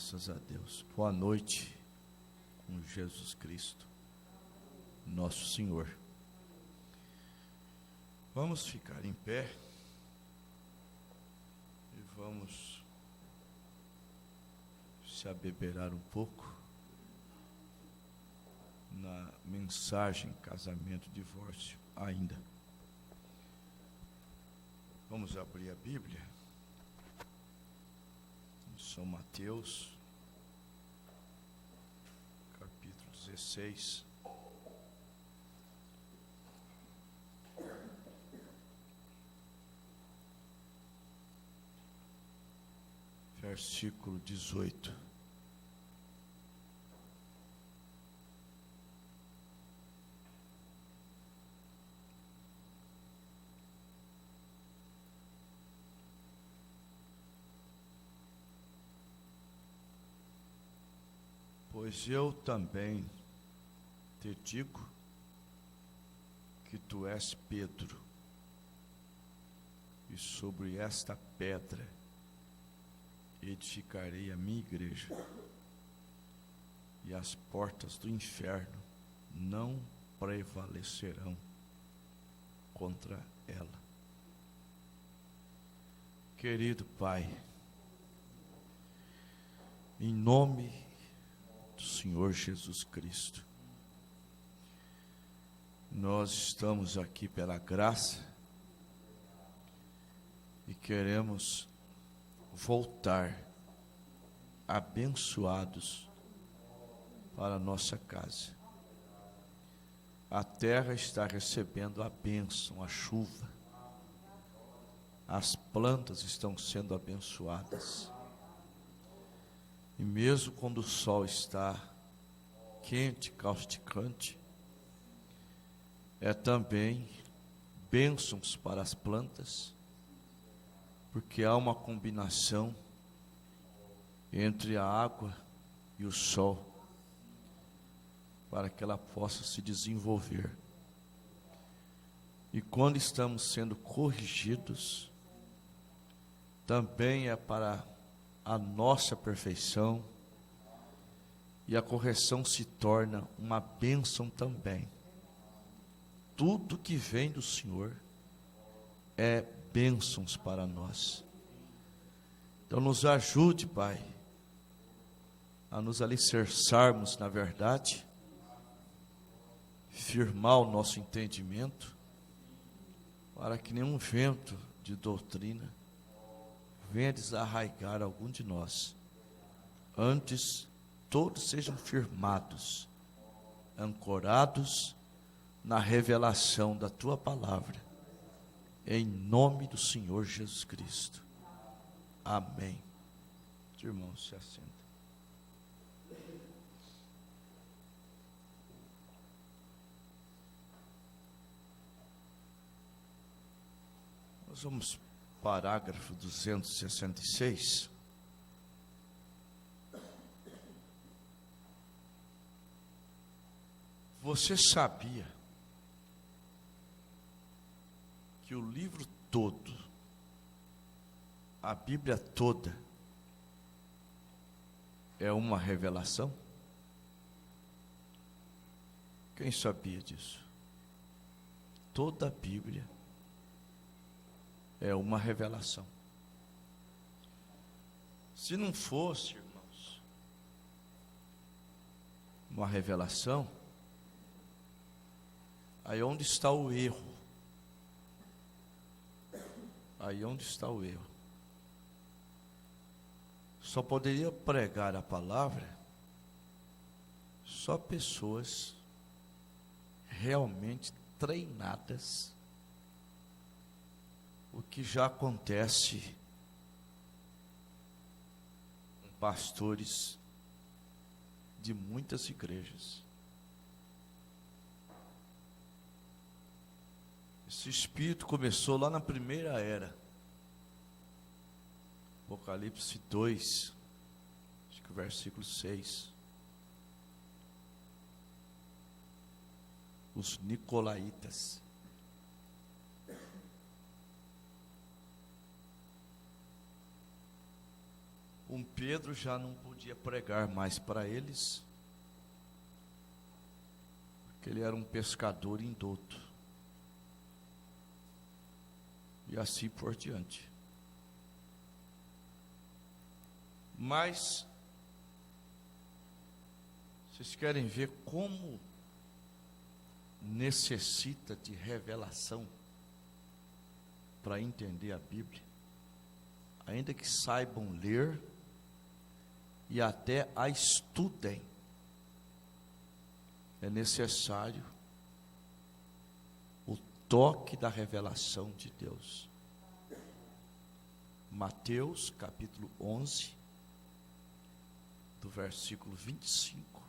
Graças a Deus. Boa noite com Jesus Cristo, nosso Senhor. Vamos ficar em pé e vamos se abeberar um pouco na mensagem casamento, divórcio ainda. Vamos abrir a Bíblia. São Mateus, capítulo 16. Versículo 18. Pois eu também te digo que tu és Pedro, e sobre esta pedra edificarei a minha igreja, e as portas do inferno não prevalecerão contra ela. Querido Pai, em nome do Senhor Jesus Cristo, nós estamos aqui pela graça e queremos voltar abençoados para a nossa casa. A terra está recebendo a bênção, a chuva. As plantas estão sendo abençoadas. E mesmo quando o sol está quente, causticante, é também bênçãos para as plantas, porque há uma combinação entre a água e o sol, para que ela possa se desenvolver. E quando estamos sendo corrigidos, também é para a nossa perfeição, e a correção se torna uma bênção também. Tudo que vem do Senhor é bênçãos para nós. Então nos ajude, Pai, a nos alicerçarmos na verdade, firmar o nosso entendimento, para que nenhum vento de doutrina venha desarraigar algum de nós. Antes, todos sejam firmados, ancorados na revelação da Tua palavra, em nome do Senhor Jesus Cristo. Amém. Irmãos, se assentem. Nós vamos parágrafo 266. Você sabia que o livro todo, a Bíblia toda, é uma revelação? Quem sabia disso? Toda a Bíblia é uma revelação. Se não fosse, irmãos, uma revelação, aí onde está o erro? Aí onde está o erro? Só poderia pregar a palavra só pessoas realmente treinadas, o que já acontece com pastores de muitas igrejas. Esse espírito começou lá na primeira era. Apocalipse 2, acho que o versículo 6. Os nicolaítas. O com Pedro já não podia pregar mais para eles, porque ele era um pescador indouto. E assim por diante. Mas, vocês querem ver como necessita de revelação para entender a Bíblia? Ainda que saibam ler e até a estudem, é necessário o toque da revelação de Deus. Mateus capítulo 11, do versículo 25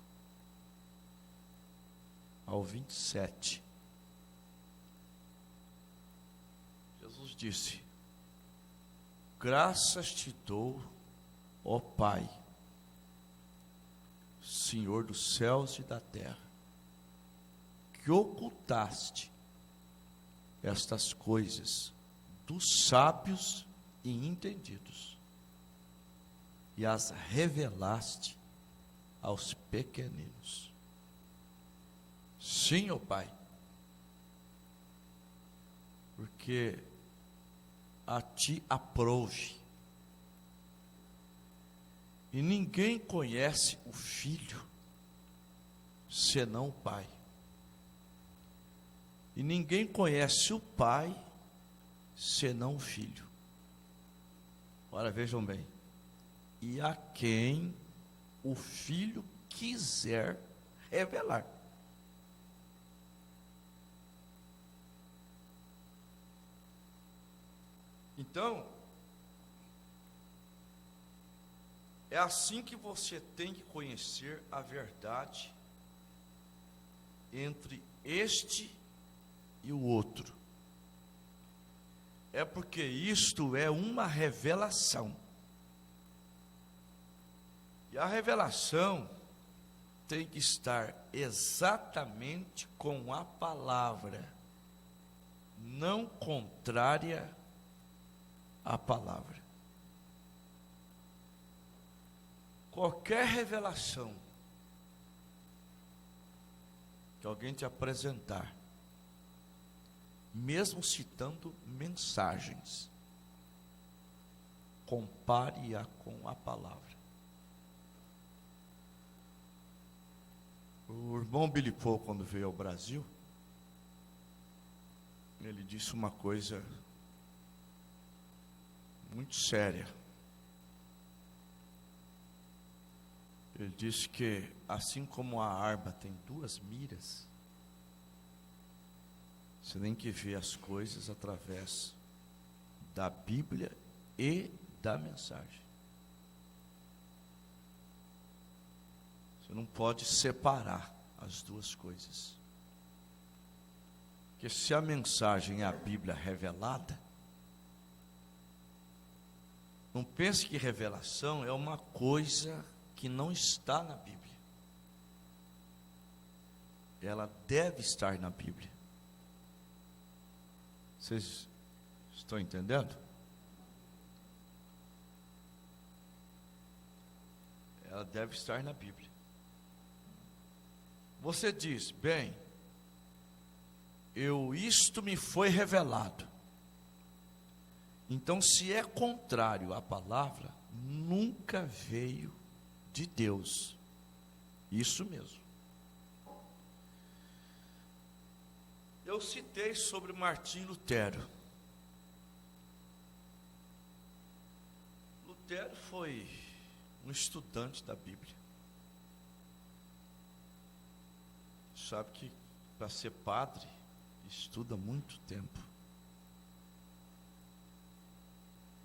ao 27. Jesus disse: graças te dou, ó Pai, Senhor dos céus e da terra, que ocultaste estas coisas dos sábios e entendidos, e as revelaste aos pequeninos. Sim, ó Pai, porque a ti aprouve, e ninguém conhece o Filho senão o Pai, e ninguém conhece o Pai senão o Filho. Ora, vejam bem, e a quem o Filho quiser revelar. Então, é assim que você tem que conhecer a verdade entre este e o outro. É porque isto é uma revelação. E a revelação tem que estar exatamente com a palavra, não contrária à palavra. Qualquer revelação que alguém te apresentar, mesmo citando mensagens, compare-a com a palavra. O irmão Billy Paul, quando veio ao Brasil, ele disse uma coisa muito séria. Ele disse que, assim como a arma tem duas miras, você tem que ver as coisas através da Bíblia e da mensagem. Você não pode separar as duas coisas. Porque se a mensagem é a Bíblia revelada, não pense que revelação é uma coisa que não está na Bíblia. Ela deve estar na Bíblia. Vocês estão entendendo? Ela deve estar na Bíblia. Você diz, bem, isto me foi revelado. Então, se é contrário à palavra, nunca veio de Deus. Isso mesmo. Eu citei sobre Martim Lutero. Lutero foi um estudante da Bíblia. Sabe que para ser padre, estuda muito tempo.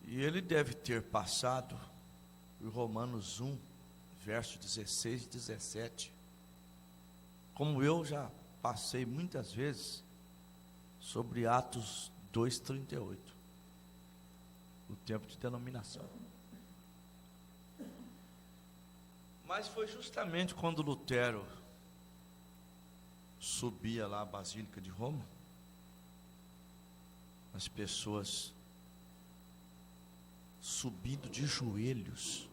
E ele deve ter passado por Romanos 1, verso 16 e 17. Como eu já passei muitas vezes sobre Atos 2:38, no tempo de denominação. Mas foi justamente quando Lutero subia lá à Basílica de Roma, as pessoas subindo de joelhos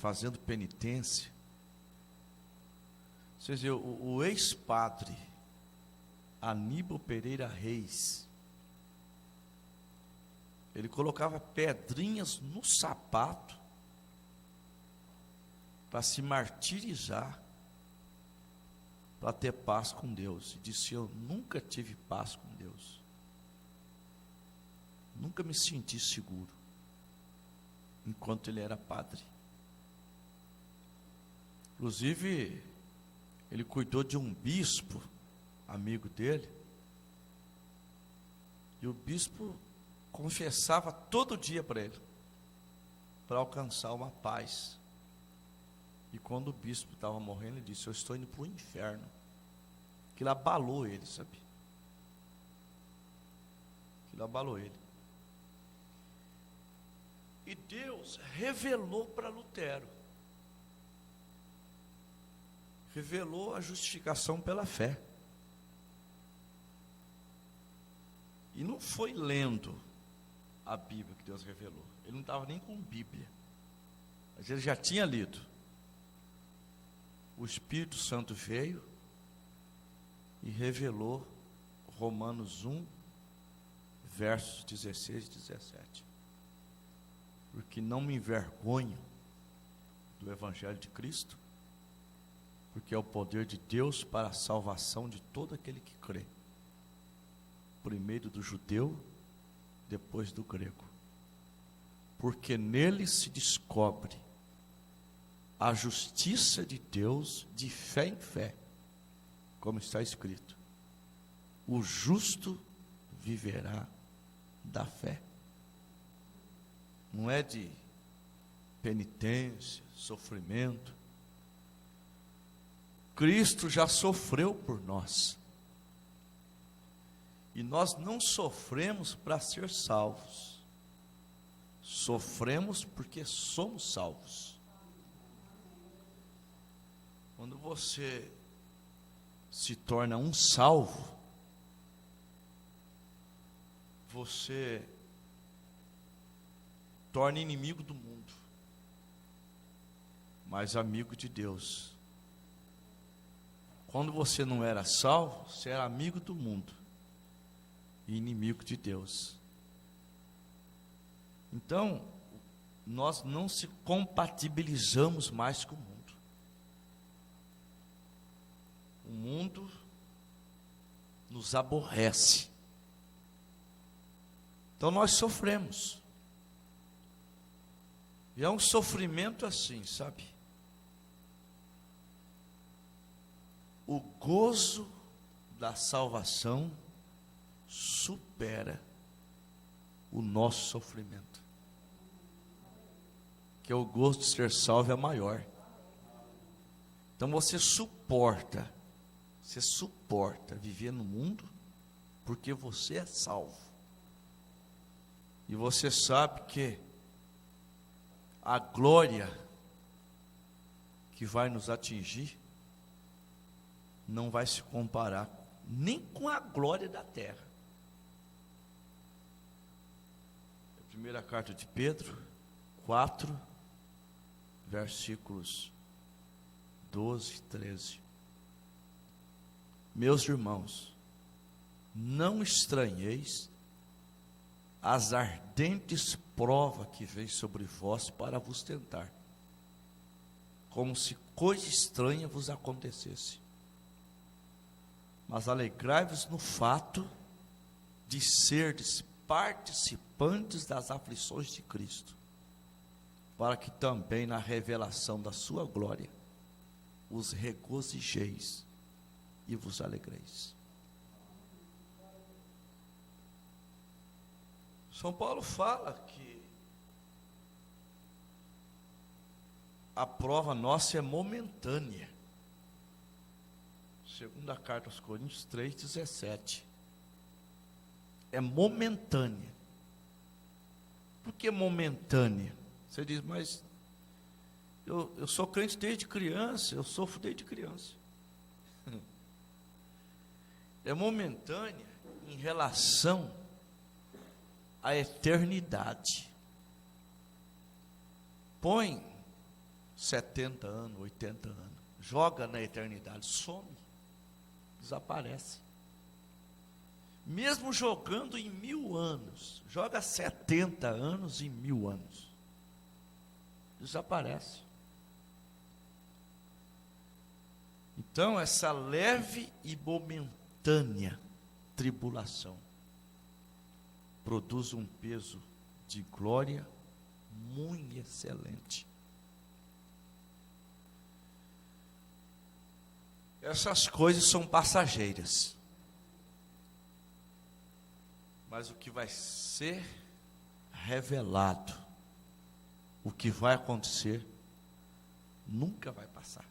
fazendo penitência. Vocês viram, o ex-padre Aníbal Pereira Reis, ele colocava pedrinhas no sapato para se martirizar, para ter paz com Deus. E disse: eu nunca tive paz com Deus, nunca me senti seguro enquanto ele era padre. Inclusive, ele cuidou de um bispo, amigo dele, e o bispo confessava todo dia para ele, para alcançar uma paz. E quando o bispo estava morrendo, ele disse: eu estou indo para o inferno. Aquilo abalou ele, sabe? Aquilo abalou ele. E Deus revelou para Lutero, revelou a justificação pela fé. E não foi lendo a Bíblia que Deus revelou. Ele não estava nem com Bíblia, mas ele já tinha lido. O Espírito Santo veio e revelou Romanos 1, versos 16 e 17. Porque não me envergonho do Evangelho de Cristo, porque é o poder de Deus para a salvação de todo aquele que crê, primeiro do judeu, depois do grego. Porque nele se descobre a justiça de Deus de fé em fé, como está escrito: o justo viverá da fé. Não é de penitência, sofrimento. Cristo já sofreu por nós. E nós não sofremos para ser salvos. Sofremos porque somos salvos. Quando você se torna um salvo, você torna inimigo do mundo, mas amigo de Deus. Quando você não era salvo, você era amigo do mundo e inimigo de Deus. Então, nós não se compatibilizamos mais com o mundo. O mundo nos aborrece. Então nós sofremos. E é um sofrimento assim, sabe? O gozo da salvação supera o nosso sofrimento. Que o gozo de ser salvo é maior. Então você suporta viver no mundo porque você é salvo. E você sabe que a glória que vai nos atingir não vai se comparar nem com a glória da terra. A primeira carta de Pedro 4, versículos 12 e 13. Meus irmãos, não estranheis as ardentes provas que vêm sobre vós para vos tentar, como se coisa estranha vos acontecesse. Mas alegrai-vos no fato de serdes participantes das aflições de Cristo, para que também na revelação da sua glória os regozijeis e vos alegreis. São Paulo fala que a prova nossa é momentânea. Segunda carta aos Coríntios 3,17. É momentânea. Por que momentânea? Você diz, mas eu sou crente desde criança, eu sofro desde criança. É momentânea em relação à eternidade. Põe 70 anos, 80 anos. Joga na eternidade, some, desaparece. Mesmo jogando em 1000 anos, joga 70 anos em 1000 anos, desaparece. Então, essa leve e momentânea tribulação produz um peso de glória muito excelente. Essas coisas são passageiras, mas o que vai ser revelado, o que vai acontecer, nunca vai passar.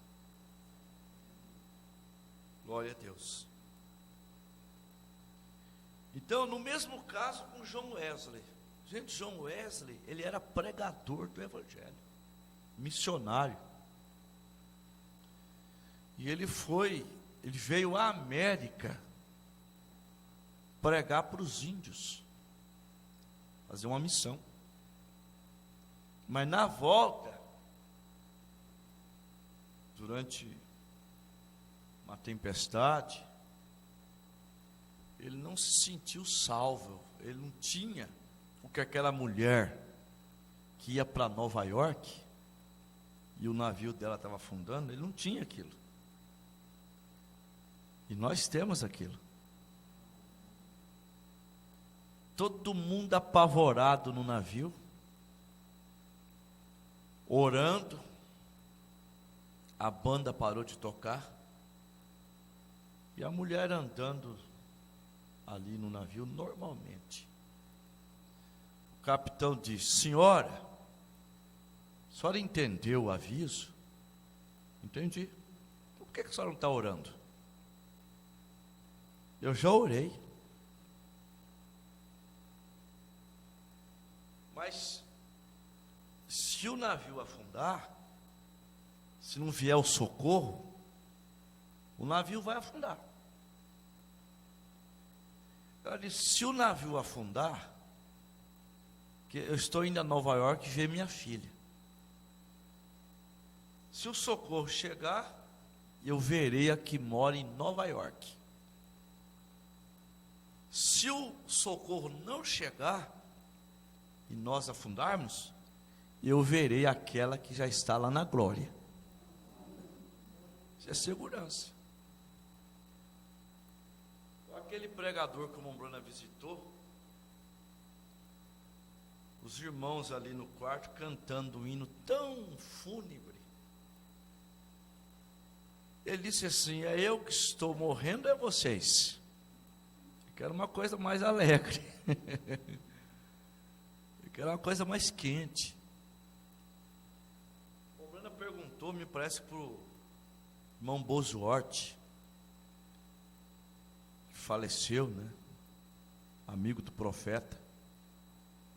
Glória a Deus. Então, no mesmo caso com John Wesley. Gente, John Wesley, ele era pregador do Evangelho, missionário. E ele veio à América pregar para os índios, fazer uma missão. Mas na volta, durante uma tempestade, ele não se sentiu salvo, ele não tinha o que aquela mulher que ia para Nova York, e o navio dela estava afundando, ele não tinha aquilo. E nós temos aquilo. Todo mundo apavorado no navio, orando, a banda parou de tocar, e a mulher andando ali no navio normalmente. O capitão disse: senhora, a senhora entendeu o aviso? Entendi. Por que a senhora não está orando? Eu já orei. Mas se o navio afundar, se não vier o socorro, o navio vai afundar. Ela disse: se o navio afundar, que eu estou indo a Nova York ver minha filha. Se o socorro chegar, eu verei a que mora em Nova York. Se o socorro não chegar e nós afundarmos, eu verei aquela que já está lá na glória. Isso é segurança. Aquele pregador que o Mombrana visitou, os irmãos ali no quarto cantando um hino tão fúnebre. Ele disse assim: é eu que estou morrendo, é vocês. Eu quero uma coisa mais alegre. Eu quero uma coisa mais quente. O Mombrana perguntou, me parece, para o irmão Bozuort, que faleceu, né? Amigo do profeta.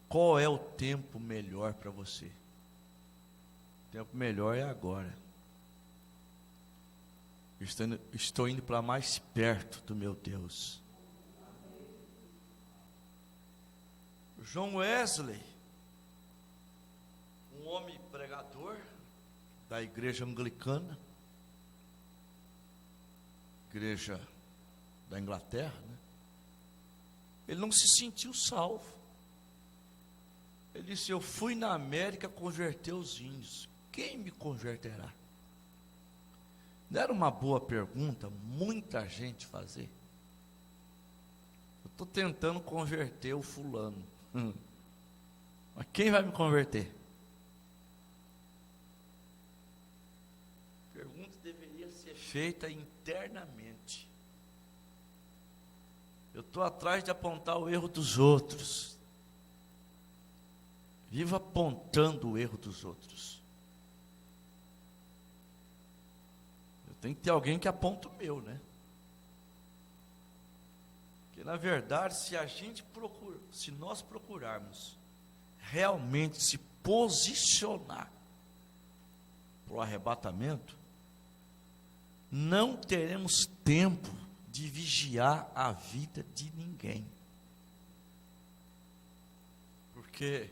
Qual é o tempo melhor para você? O tempo melhor é agora. Estou indo para mais perto do meu Deus. John Wesley, um homem pregador da igreja anglicana, igreja da Inglaterra, né? Ele não se sentiu salvo. Ele disse: eu fui na América converter os índios, quem me converterá? Não era uma boa pergunta muita gente fazer? Eu estou tentando converter o fulano, mas quem vai me converter? A pergunta deveria ser feita internamente. Eu estou atrás de apontar o erro dos outros. Viva apontando o erro dos outros. Eu tenho que ter alguém que aponta o meu, né? Porque na verdade, se nós procurarmos realmente se posicionar para o arrebatamento, não teremos tempo de vigiar a vida de ninguém. Porque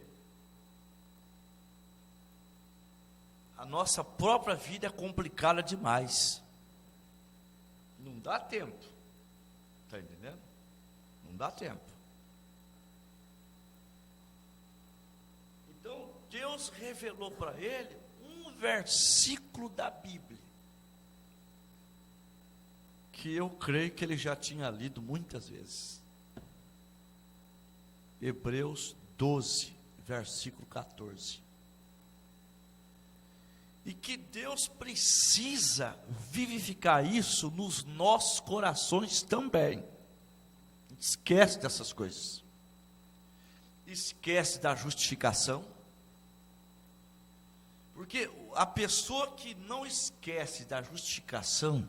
a nossa própria vida é complicada demais. Não dá tempo. Está entendendo? Não dá tempo. Então, Deus revelou para ele um versículo da Bíblia, que eu creio que ele já tinha lido muitas vezes. Hebreus 12, versículo 14. E que Deus precisa vivificar isso nos nossos corações também. Esquece dessas coisas. Esquece da justificação. Porque a pessoa que não esquece da justificação,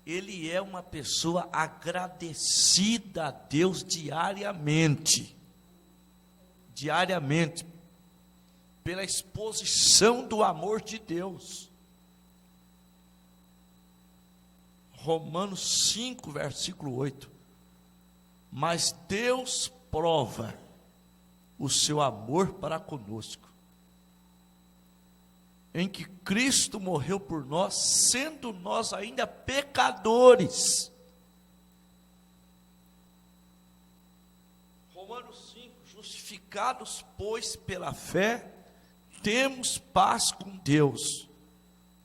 ele é uma pessoa agradecida a Deus diariamente. Diariamente. Pela exposição do amor de Deus. Romanos 5, versículo 8. Mas Deus prova o seu amor para conosco, em que Cristo morreu por nós, sendo nós ainda pecadores. Romanos 5, justificados, pois, pela fé, temos paz com Deus,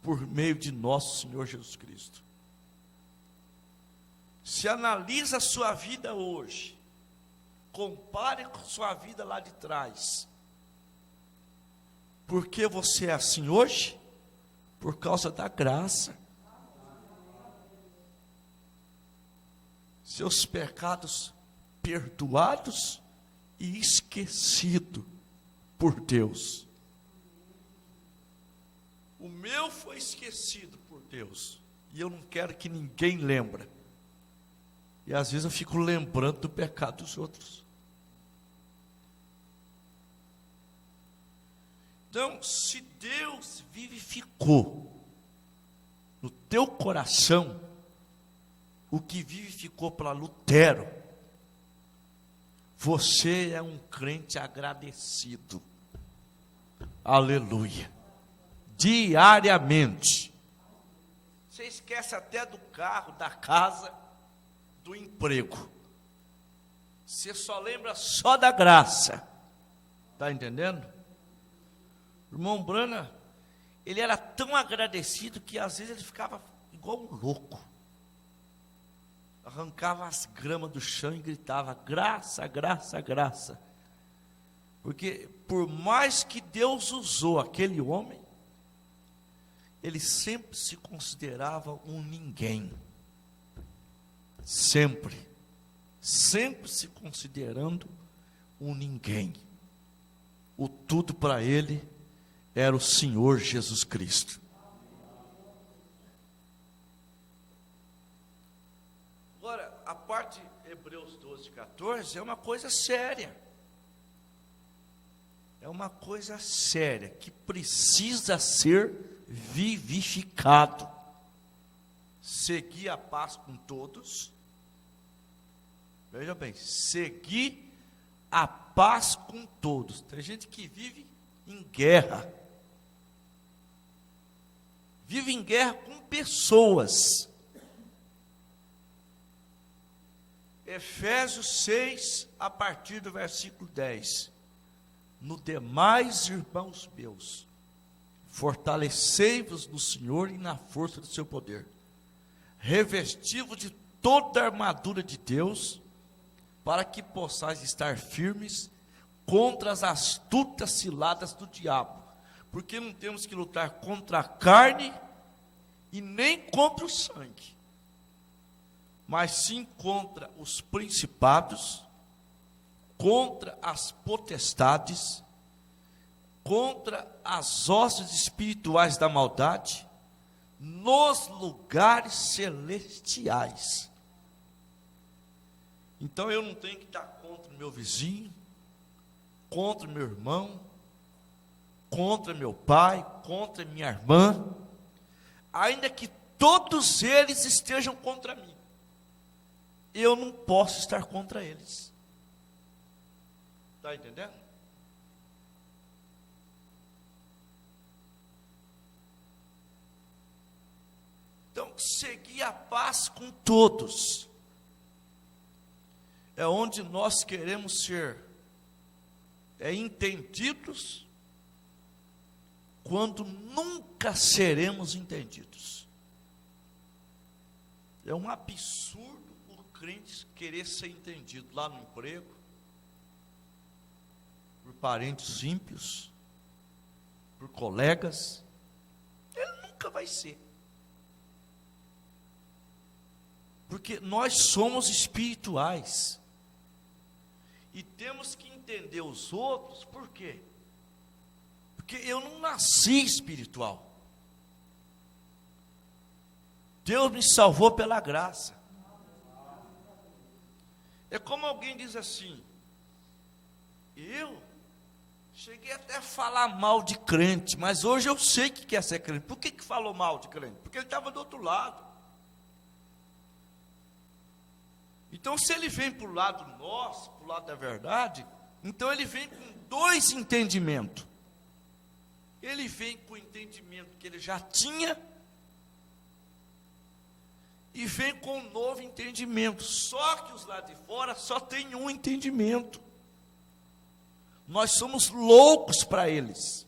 por meio de nosso Senhor Jesus Cristo. Se analisa a sua vida hoje, compare com a sua vida lá de trás. Por que você é assim hoje? Por causa da graça. Seus pecados perdoados e esquecidos por Deus. O meu foi esquecido por Deus, e eu não quero que ninguém lembre. E às vezes eu fico lembrando do pecado dos outros. Então, se Deus vivificou no teu coração o que vivificou para Lutero, você é um crente agradecido. Aleluia. Diariamente. Você esquece até do carro, da casa, do emprego. Você só lembra só da graça. Está entendendo? O irmão Brana, ele era tão agradecido que às vezes ele ficava igual um louco. Arrancava as gramas do chão e gritava: graça, graça, graça. Porque por mais que Deus usou aquele homem, ele sempre se considerava um ninguém. Sempre se considerando um ninguém. O tudo para ele era o Senhor Jesus Cristo. Agora, a parte de Hebreus 12, 14 é uma coisa séria. É uma coisa séria que precisa ser vivificado. Seguir a paz com todos. Veja bem, seguir a paz com todos. Tem gente que vive em guerra. Vive em guerra com pessoas. Efésios 6, a partir do versículo 10. No demais, irmãos meus, fortalecei-vos no Senhor e na força do seu poder. Revesti-vos de toda a armadura de Deus, para que possais estar firmes contra as astutas ciladas do diabo. Porque não temos que lutar contra a carne e nem contra o sangue, mas sim contra os principados, contra as potestades, contra as hostes espirituais da maldade, nos lugares celestiais. Então eu não tenho que estar contra o meu vizinho, contra o meu irmão, contra meu pai, contra minha irmã, ainda que todos eles estejam contra mim, eu não posso estar contra eles. Está entendendo? seguir a paz com todos é onde nós queremos ser entendidos, quando nunca seremos entendidos. É um absurdo o crente querer ser entendido lá no emprego, por parentes ímpios, por colegas. Ele nunca vai ser. Porque nós somos espirituais. E temos que entender os outros, por quê? Porque eu não nasci espiritual. Deus me salvou pela graça. É como alguém diz assim: eu cheguei até a falar mal de crente, mas hoje eu sei que quer ser crente. Por que falou mal de crente? Porque ele estava do outro lado. Então, se ele vem para o lado nosso, para o lado da verdade, então ele vem com dois entendimentos. Ele vem com o entendimento que ele já tinha, e vem com um novo entendimento. Só que os lá de fora só tem um entendimento. Nós somos loucos para eles.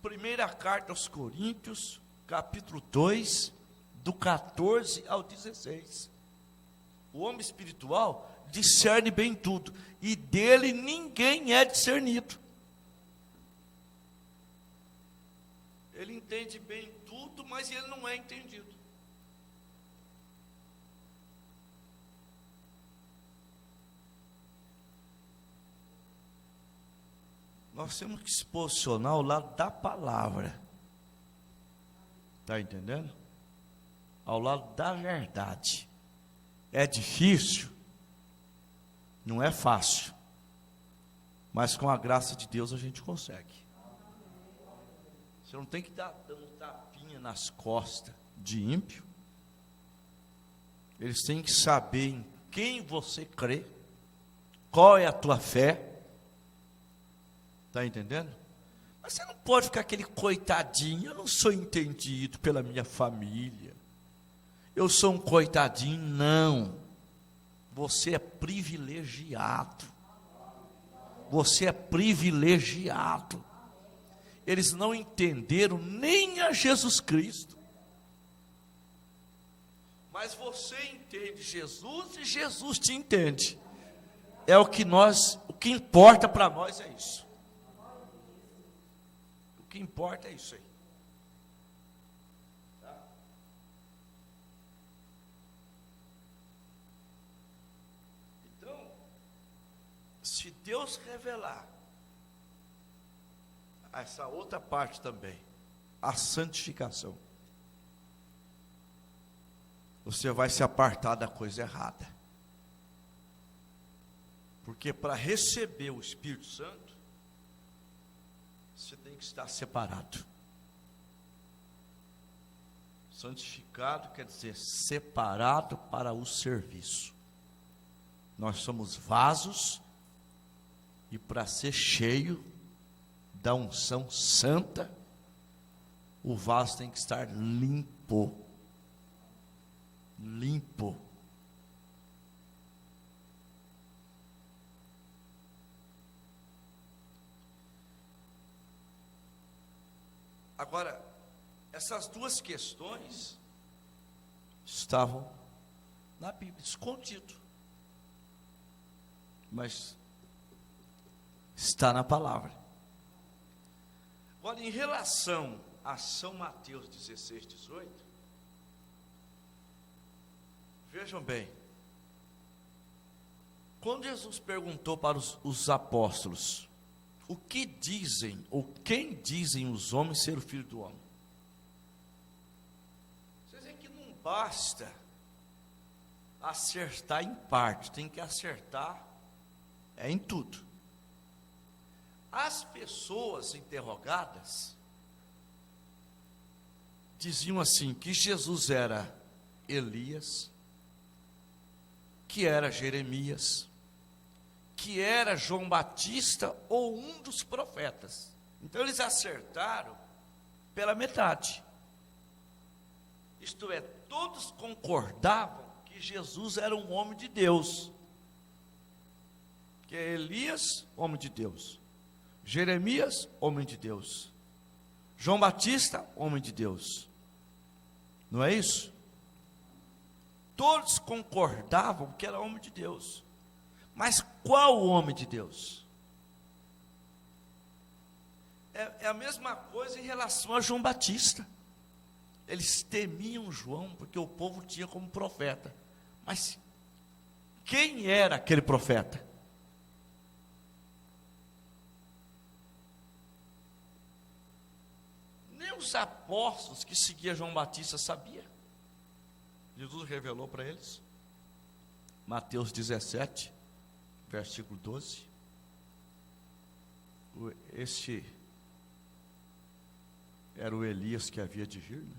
Primeira carta aos Coríntios, capítulo 2, do 14 ao 16. O homem espiritual discerne bem tudo, e dele ninguém é discernido. Ele entende bem tudo, mas ele não é entendido. Nós temos que se posicionar ao lado da palavra. Está entendendo? Ao lado da verdade. É difícil? Não é fácil. Mas com a graça de Deus a gente consegue. Você não tem que dar dando tapinha nas costas de ímpio. Eles têm que saber em quem você crê, qual é a tua fé. Está entendendo? Mas você não pode ficar aquele coitadinho. Eu não sou entendido pela minha família. Eu sou um coitadinho. Não. Você é privilegiado. Você é privilegiado. Eles não entenderam nem a Jesus Cristo. Mas você entende Jesus e Jesus te entende. É o que importa para nós é isso. O que importa é isso aí. Tá? Então, se Deus revelar essa outra parte também, a santificação, você vai se apartar da coisa errada. Porque para receber o Espírito Santo, você tem que estar separado. Santificado quer dizer separado para o serviço. Nós somos vasos, e para ser cheio da unção santa, o vaso tem que estar limpo. Limpo. Agora, essas duas questões estavam na Bíblia, escondido. Mas está na palavra. Agora, em relação a São Mateus 16, 18, vejam bem, quando Jesus perguntou para os apóstolos, o que dizem, ou quem dizem os homens ser o Filho do Homem? Vocês veem que não basta acertar em parte, tem que acertar em tudo. As pessoas interrogadas diziam assim, que Jesus era Elias, que era Jeremias, que era João Batista ou um dos profetas. Então eles acertaram pela metade. Isto é, todos concordavam que Jesus era um homem de Deus. Que é Elias, homem de Deus. Jeremias, homem de Deus. João Batista, homem de Deus. Não é isso? Todos concordavam que era homem de Deus. Mas qual homem de Deus? É a mesma coisa em relação a João Batista. Eles temiam João porque o povo tinha como profeta. Mas quem era aquele profeta? Nem os apóstolos que seguiam João Batista sabiam. Jesus revelou para eles. Mateus 17, versículo 12. Este era o Elias que havia de vir, né?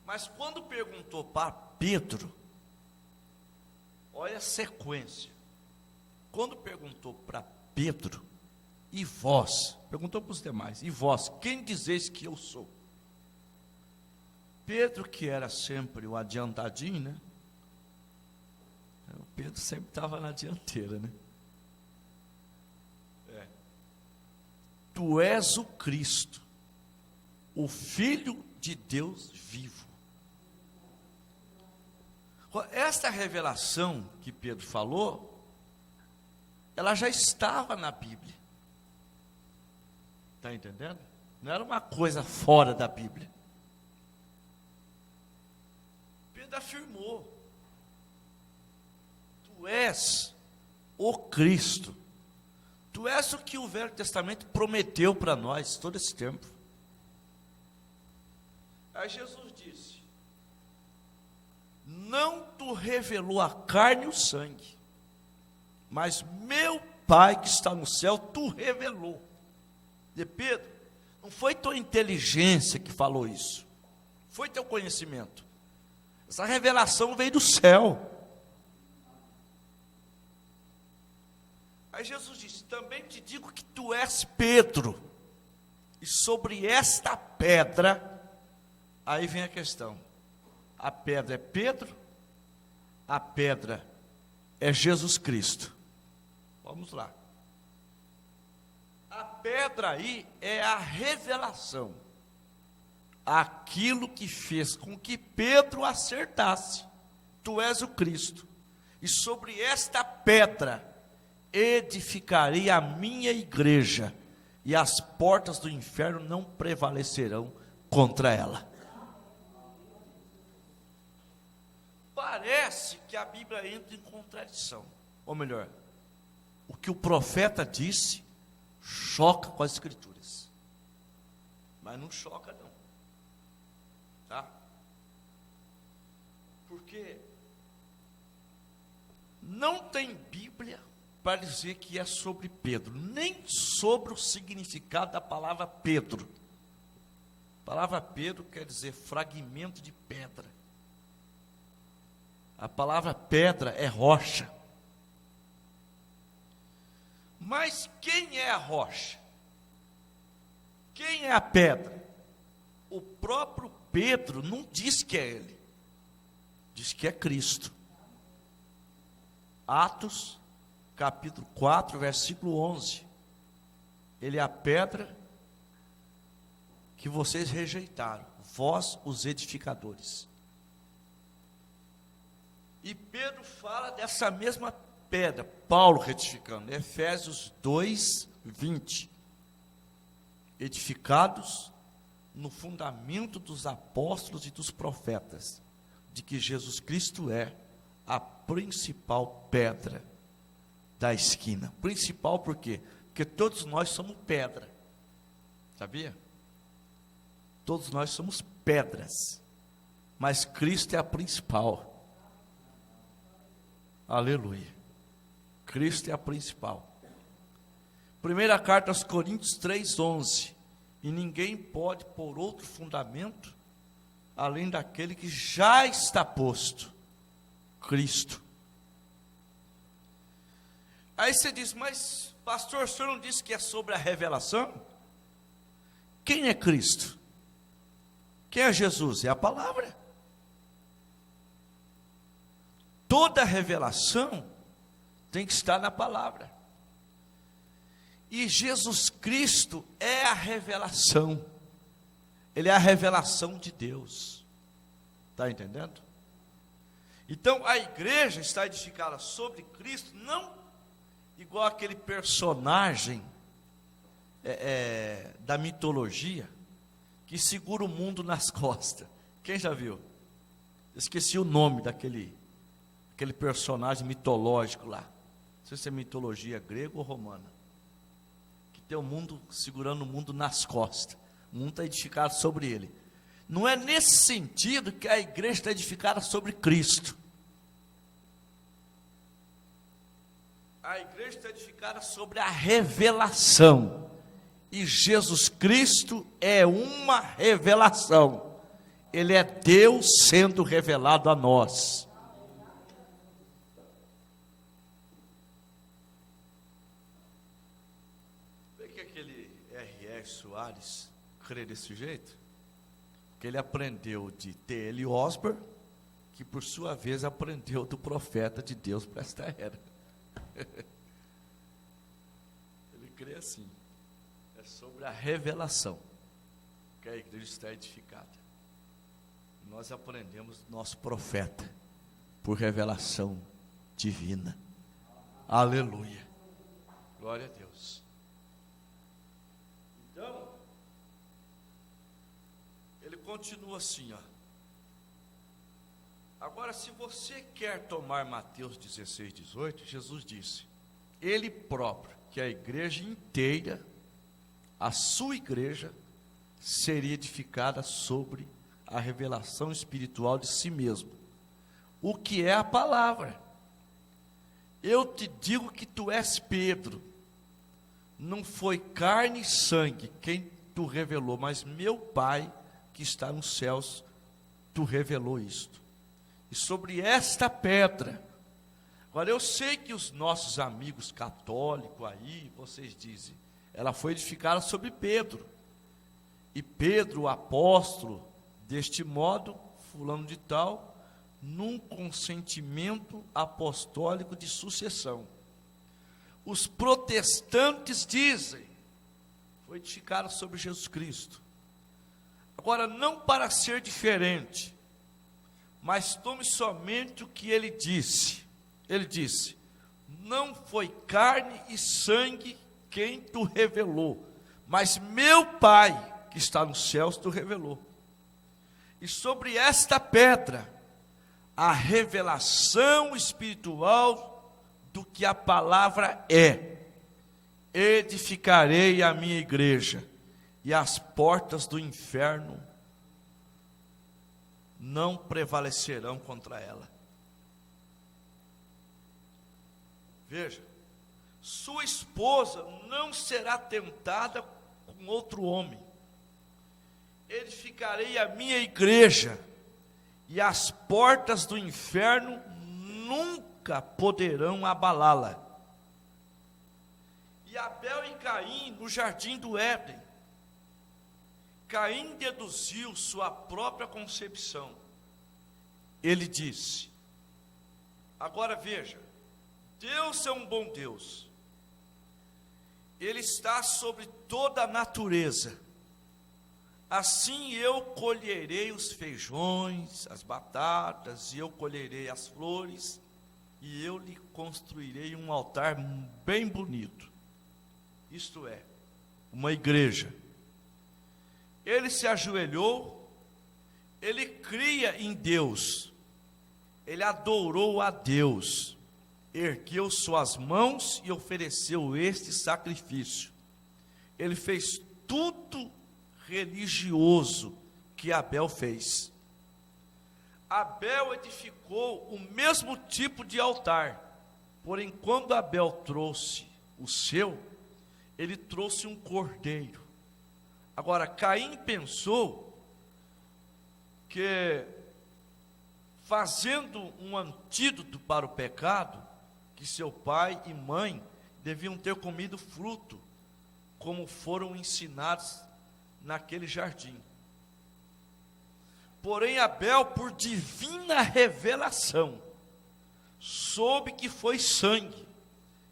Mas quando perguntou para Pedro, olha a sequência. Quando perguntou para Pedro, e vós, perguntou para os demais, e vós, quem dizeis que eu sou? Pedro, que era sempre o adiantadinho, né? O Pedro sempre estava na dianteira, né? Tu és o Cristo, o Filho de Deus vivo. Esta revelação que Pedro falou, ela já estava na Bíblia. Está entendendo? Não era uma coisa fora da Bíblia. Pedro afirmou: tu és o Cristo. Tu és o que o Velho Testamento prometeu para nós todo esse tempo. Aí Jesus disse: não tu revelou a carne e o sangue, mas meu Pai que está no céu tu revelou. De Pedro, não foi tua inteligência que falou isso, foi teu conhecimento. Essa revelação veio do céu. Aí Jesus disse: também te digo que tu és Pedro, e sobre esta pedra, aí vem a questão, a pedra é Pedro, a pedra é Jesus Cristo. Vamos lá. A pedra aí é a revelação, aquilo que fez com que Pedro acertasse: tu és o Cristo, e sobre esta pedra edificarei a minha igreja, e as portas do inferno não prevalecerão contra ela. Parece que a Bíblia entra em contradição, ou melhor, o que o profeta disse choca com as Escrituras, mas não choca não, tá? Porque não tem Bíblia para dizer que é sobre Pedro, nem sobre o significado da palavra Pedro. A palavra Pedro quer dizer fragmento de pedra. A palavra pedra é rocha. Mas quem é a rocha? Quem é a pedra? O próprio Pedro não diz que é ele, diz que é Cristo. Atos capítulo 4, versículo 11. Ele é a pedra que vocês rejeitaram, vós os edificadores. E Pedro fala dessa mesma pedra, Paulo retificando, Efésios 2, 20. Edificados no fundamento dos apóstolos e dos profetas, de que Jesus Cristo é a principal pedra da esquina. Principal por quê? Porque todos nós somos pedra. Sabia? Todos nós somos pedras. Mas Cristo é a principal. Aleluia. Cristo é a principal. Primeira carta aos Coríntios 3:11. E ninguém pode pôr outro fundamento além daquele que já está posto, Cristo. Aí você diz, mas pastor, o senhor não disse que é sobre a revelação? Quem é Cristo? Quem é Jesus? É a palavra. Toda revelação tem que estar na palavra. E Jesus Cristo é a revelação. Ele é a revelação de Deus. Está entendendo? Então a igreja está edificada sobre Cristo, não igual aquele personagem da mitologia que segura o mundo nas costas. Quem já viu? Esqueci o nome daquele personagem mitológico lá. Não sei se é mitologia grega ou romana. Que tem o mundo segurando o mundo nas costas. O mundo está edificado sobre ele. Não é nesse sentido que a igreja está edificada sobre Cristo. A igreja está edificada sobre a revelação. E Jesus Cristo é uma revelação. Ele é Deus sendo revelado a nós. Vê que aquele R.R. Soares crê desse jeito? Que ele aprendeu de T.L. Osborne, que por sua vez aprendeu do profeta de Deus para esta era. Ele crê assim. É sobre a revelação que a igreja está edificada. Nós aprendemos do nosso profeta por revelação divina. Aleluia. Glória a Deus. Então, ele continua assim, ó. Agora, se você quer tomar Mateus 16, 18, Jesus disse, ele próprio, que a igreja inteira, a sua igreja, seria edificada sobre a revelação espiritual de si mesmo, o que é a palavra. Eu te digo que tu és Pedro, não foi carne e sangue quem tu revelou, mas meu Pai que está nos céus, tu revelou isto. E sobre esta pedra, agora eu sei que os nossos amigos católicos aí, vocês dizem, ela foi edificada sobre Pedro, e Pedro, o apóstolo, deste modo, fulano de tal, num consentimento apostólico de sucessão. Os protestantes dizem, foi edificado sobre Jesus Cristo. Agora, não para ser diferente, mas tome somente o que ele disse. Ele disse, não foi carne e sangue quem tu revelou, mas meu Pai que está nos céus tu revelou. E sobre esta pedra, a revelação espiritual do que a palavra é, edificarei a minha igreja, e as portas do inferno não prevalecerão contra ela. Veja, sua esposa não será tentada com outro homem. Edificarei a minha igreja, e as portas do inferno nunca poderão abalá-la. E Abel e Caim no jardim do Éden, Caim deduziu sua própria concepção. Ele disse, agora veja, Deus é um bom Deus, Ele está sobre toda a natureza, assim eu colherei os feijões, as batatas, e eu colherei as flores, e eu lhe construirei um altar bem bonito, isto é, uma igreja. Ele se ajoelhou, ele cria em Deus, ele adorou a Deus, ergueu suas mãos e ofereceu este sacrifício. Ele fez tudo religioso que Abel fez. Abel edificou o mesmo tipo de altar, porém quando Abel trouxe o seu, ele trouxe um cordeiro. Agora, Caim pensou que, fazendo um antídoto para o pecado, que seu pai e mãe deviam ter comido fruto, como foram ensinados naquele jardim. Porém, Abel, por divina revelação, soube que foi sangue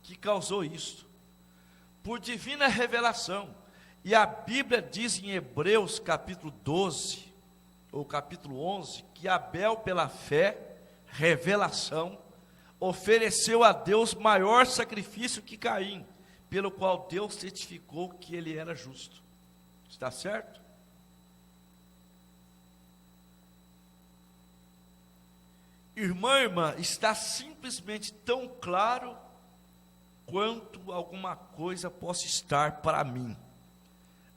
que causou isso. Por divina revelação. E a Bíblia diz em Hebreus capítulo 12, ou capítulo 11, que Abel, pela fé, revelação, ofereceu a Deus maior sacrifício que Caim, pelo qual Deus certificou que ele era justo. Está certo? Irmã, está simplesmente tão claro quanto alguma coisa possa estar para mim.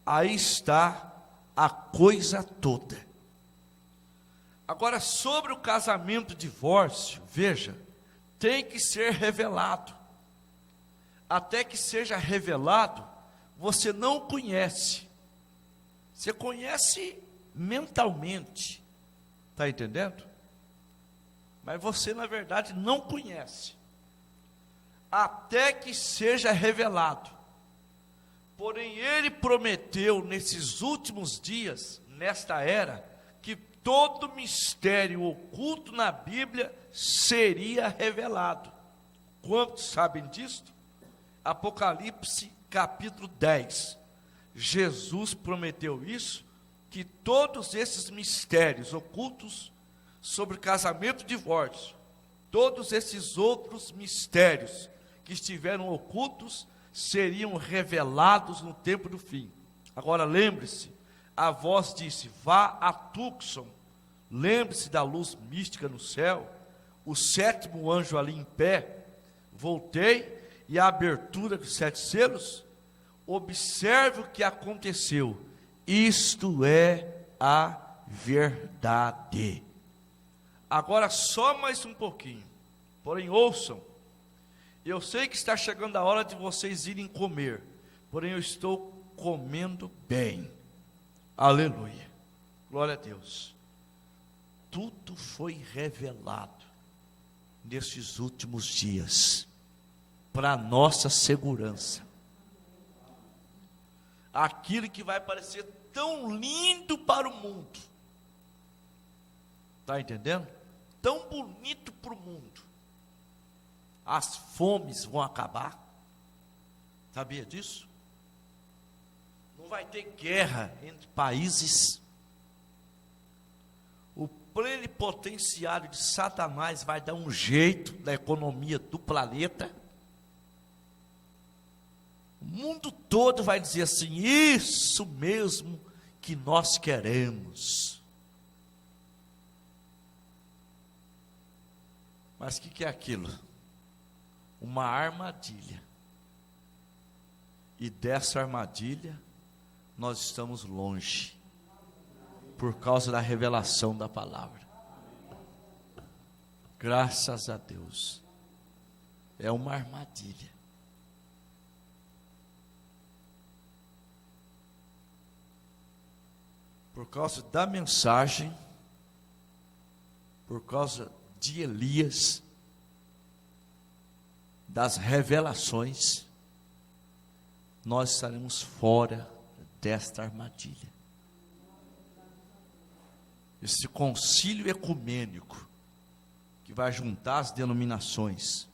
Aí está a coisa toda. Agora, sobre o casamento e divórcio, veja, tem que ser revelado. Até que seja revelado, você não conhece. Você conhece mentalmente. Está entendendo? Mas você, na verdade, não conhece. Até que seja revelado. Porém, ele prometeu nesses últimos dias, nesta era, que todo mistério oculto na Bíblia seria revelado. Quantos sabem disto? Apocalipse capítulo 10. Jesus prometeu isso, que todos esses mistérios ocultos sobre casamento e divórcio, todos esses outros mistérios que estiveram ocultos, seriam revelados no tempo do fim. Agora lembre-se, a voz disse, vá a Tucson, lembre-se da luz mística no céu, o sétimo anjo ali em pé, voltei, e a abertura dos 7 selos, observe o que aconteceu, isto é a verdade. Agora só mais um pouquinho, porém ouçam, eu sei que está chegando a hora de vocês irem comer, porém eu estou comendo bem, aleluia, glória a Deus. Tudo foi revelado nesses últimos dias, para nossa segurança. Aquilo que vai parecer tão lindo para o mundo, está entendendo? Tão bonito para o mundo. As fomes vão acabar. Sabia disso? Não vai ter guerra entre países. O plenipotenciário de Satanás vai dar um jeito na economia do planeta. O mundo todo vai dizer assim, isso mesmo que nós queremos. Mas o que é aquilo? Uma armadilha. E dessa armadilha, nós estamos longe, por causa da revelação da palavra. Graças a Deus. É uma armadilha. Por causa da mensagem, por causa de Elias, das revelações, nós estaremos fora desta armadilha. Esse concílio ecumênico, que vai juntar as denominações,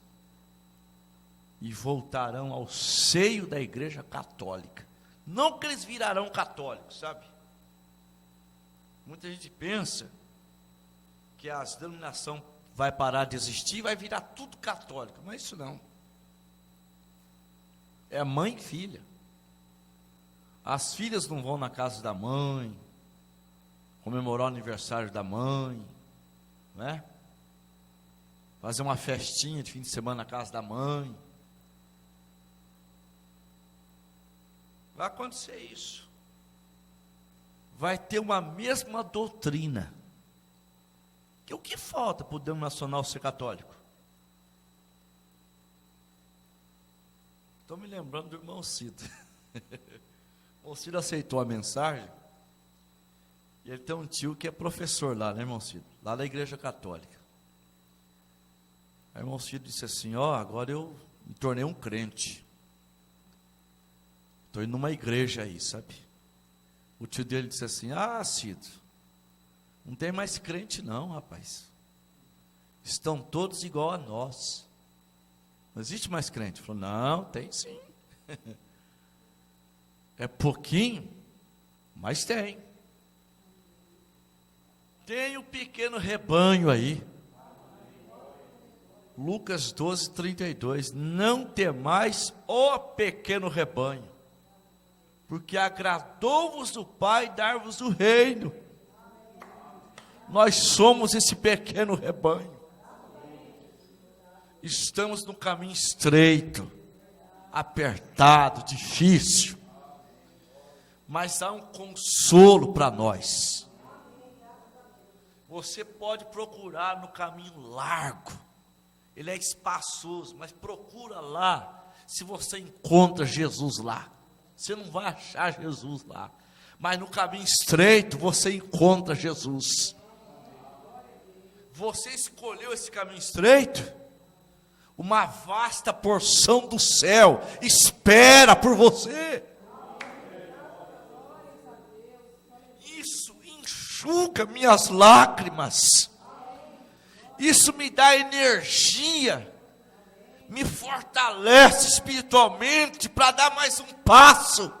e voltarão ao seio da igreja católica. Não que eles virarão católicos, sabe? Muita gente pensa que a denominação vai parar de existir e vai virar tudo católico. Não é isso não. É mãe e filha. As filhas não vão na casa da mãe, comemorar o aniversário da mãe, né? Fazer uma festinha de fim de semana na casa da mãe. Vai acontecer isso. Vai ter uma mesma doutrina. Que o que falta para o denominacional ser católico? Estou me lembrando do irmão Cido. O irmão Cido aceitou a mensagem. E ele tem um tio que é professor lá, né, irmão Cido? Lá da igreja católica. Aí irmão Ciro disse assim: agora eu me tornei um crente. Estou indo numa igreja aí, sabe? O tio dele disse assim: Cido, não tem mais crente não, rapaz. Estão todos igual a nós. Não existe mais crente. Ele falou: não, tem sim. É pouquinho, mas tem. Tem um pequeno rebanho aí. Lucas 12, 32. Não temais, ó pequeno rebanho, porque agradou-vos o Pai dar-vos o reino. Nós somos esse pequeno rebanho. Estamos no caminho estreito, apertado, difícil, mas há um consolo para nós. Você pode procurar no caminho largo, ele é espaçoso, mas procura lá, se você encontra Jesus lá. Você não vai achar Jesus lá, mas no caminho estreito você encontra Jesus. Você escolheu esse caminho estreito? Uma vasta porção do céu espera por você. Isso enxuga minhas lágrimas. Isso me dá energia, me fortalece espiritualmente para dar mais um passo,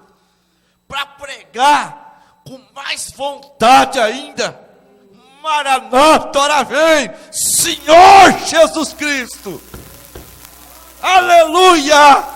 para pregar com mais vontade ainda. Maranata, ora vem, Senhor Jesus Cristo. Aleluia!